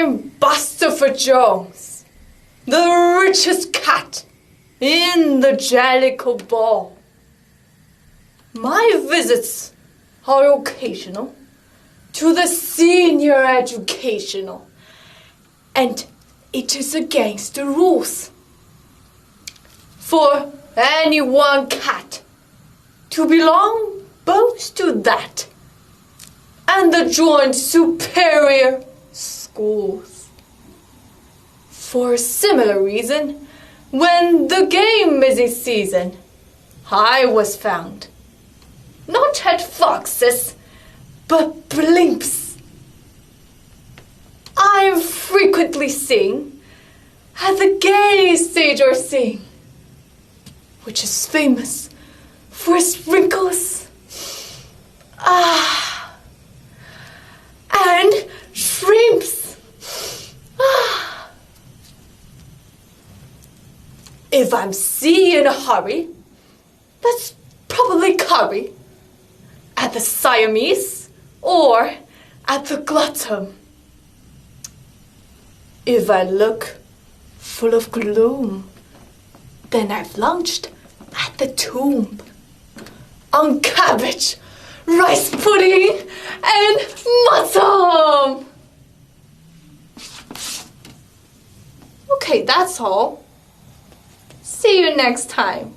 I'm Bustopher Jones, the richest cat in the Jellicle Ball. My visits are occasional to the senior educational, and it is against the rules for any one cat to belong both to that and the joint superior schools. For a similar reason, when the game is in season, I was found not at foxes, but blimps. I'm frequently seen at the gay stage or scene, which is famous for its wrinkles, and shrimps. If I'm seen in a hurry, that's probably curry at the Siamese or at the glutton. If I look full of gloom, then I've lunched at the tomb on cabbage, rice pudding, and mutton. Okay, that's all. See you next time.